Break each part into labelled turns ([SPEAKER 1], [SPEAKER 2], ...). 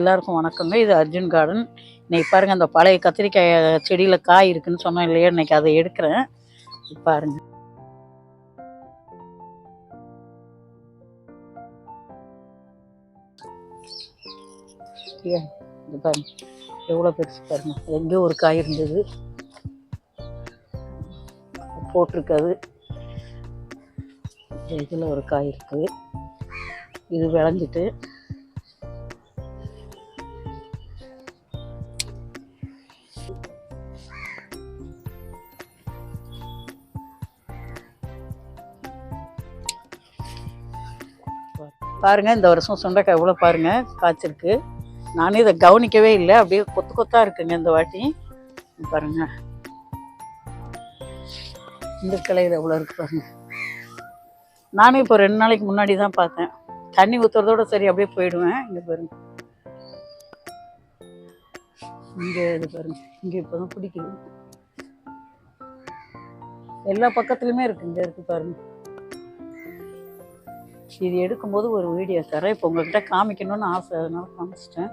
[SPEAKER 1] எல்லாருக்கும் வணக்கங்க. இது அர்ஜுன் கார்டன். இன்னைக்கு பாருங்க, அந்த பழைய கத்திரிக்காய் செடியில காய் இருக்குன்னு சொன்னேன் இல்லையா, இன்னைக்கு அதை எடுக்கிறேன். பாருங்க, இது பாருங்க எவ்வளோ பெருசு பாருங்க. எங்கேயோ ஒரு காய் இருந்தது போட்டிருக்காது. இதில் ஒரு காய் இருக்குது. இது விளைஞ்சிட்டு பாருங்க, இந்த வருஷம் சுண்டைக்காய் எவ்வளோ பாருங்க காய்ச்சிருக்கு. நானே இதை கவனிக்கவே இல்லை, அப்படியே கொத்து கொத்தா இருக்குங்க இந்த வாட்டி. பாருங்க, இந்த கிளையில் எவ்வளோ இருக்கு பாருங்க. நானே இப்போ 2 நாளைக்கு முன்னாடி தான் பார்த்தேன். தண்ணி ஊற்றுறதோட சரி அப்படியே போயிடுவேன். இங்கே பாருங்க, இங்கே இது பாருங்க, இங்கே இப்போ தான் பிடிக்குது. எல்லா பக்கத்துலையுமே இருக்கு. இங்கே இருக்கு பாருங்க. இது எடுக்கும்போது ஒரு வீடியோ தரேன். இப்போ உங்ககிட்ட காமிக்கணும்னு ஆசை, அதனால காமிச்சிட்டேன்.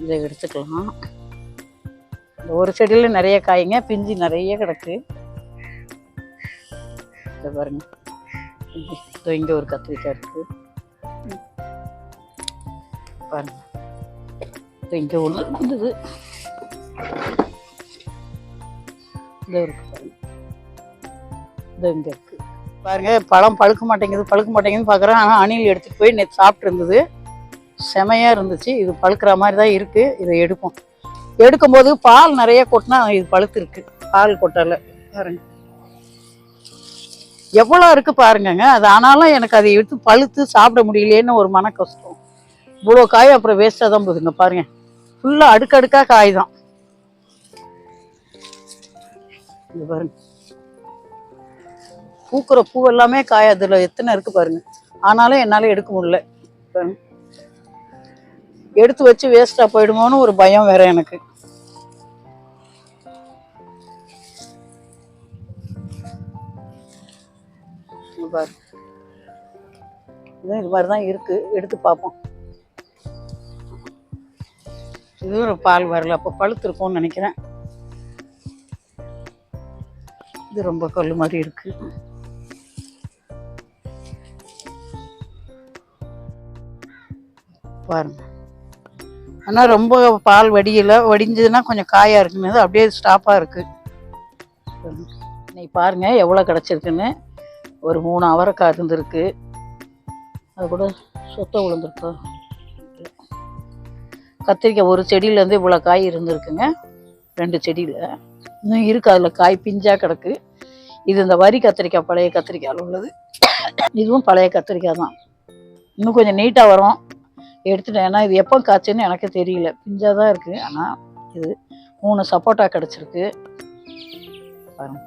[SPEAKER 1] இதை எடுத்துக்கலாம். இந்த ஒரு செடியில் நிறைய காய்ங்க, பிஞ்சு நிறைய கிடக்கு. இதை பாருங்க, இங்கே ஒரு கத்திரிக்காய் இருக்கு பாருங்க. இங்கே ஒன்று இருந்தது, இங்கே இருக்கு பாருங்க. இங்கே இருக்கு பாருங்க. பழம் பழுக்க மாட்டேங்குதுன்னு பார்க்குறேன். ஆனால் அணில் எடுத்துகிட்டு போய் நேற்று சாப்பிட்டு இருந்தது, செமையாக இருந்துச்சு. இது பழுக்கிற மாதிரி தான் இருக்குது. இதை எடுப்போம். எடுக்கும்போது பால் நிறைய கொட்டினா இது பழுத்து இருக்கு. பால் கொட்டலை பாருங்க, எவ்வளோ இருக்குது பாருங்கங்க. அது ஆனாலும் எனக்கு அதை எடுத்து பழுத்து சாப்பிட முடியலேன்னு ஒரு மன கஷ்டம். இவ்வளோ காய் அப்புறம் வேஸ்ட்டாக தான் போகுதுங்க பாருங்க. ஃபுல்லாக அடுக்கடுக்காக காய் தான். இது பாருங்க, பூக்கிற பூ எல்லாமே காய். அதில் எத்தனை இருக்குது பாருங்க. ஆனாலும் என்னால் எடுக்க முடியல பாருங்க. எடுத்து வச்சு வேஸ்ட்டாக போயிடுமோன்னு ஒரு பயம் வேற எனக்கு. பாரு, இது மாதிரி தான் இருக்கு. எடுத்து பார்ப்போம். இது ஒரு பால் வரல, அப்போ பழுத்து இருக்கும்னு நினைக்கிறேன். இது ரொம்ப கல் மாதிரி இருக்கு. பாருங்க, ஆனால் ரொம்ப பால் வடிஞ்சதுன்னா கொஞ்சம் காயாக இருக்குன்னு அப்படியே ஸ்டாப்பாக இருக்குது. இன்னைக்கு பாருங்க எவ்வளோ கிடச்சிருக்குன்னு. ஒரு 3 அவரைக்காய் இருந்திருக்கு. அது கூட சொத்தை விழுந்துருக்கு. கத்திரிக்காய் ஒரு செடியிலேருந்து இவ்வளோ காய் இருந்திருக்குங்க. 2 செடியில் இன்னும் இருக்குது. அதில் காய் பிஞ்சாக கிடக்கு. இது இந்த வரி கத்திரிக்காய், பழைய கத்திரிக்காயில் உள்ளது. இதுவும் பழைய கத்திரிக்காய் தான். இன்னும் கொஞ்சம் நீட்டாக வரும். எடுத்துட்டேன். ஏன்னா இது எப்போ காய்ச்சுன்னு எனக்கு தெரியல, பிஞ்சாக தான் இருக்குது. ஆனால் இது 3 சப்போட்டா கிடச்சிருக்கு பாருங்க.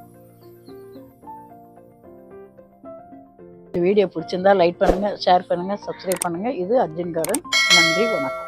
[SPEAKER 1] வீடியோ பிடிச்சிருந்தா லைக் பண்ணுங்கள், ஷேர் பண்ணுங்கள், சப்ஸ்கிரைப் பண்ணுங்கள். இது அர்ஜுன் கார்டன். நன்றி, வணக்கம்.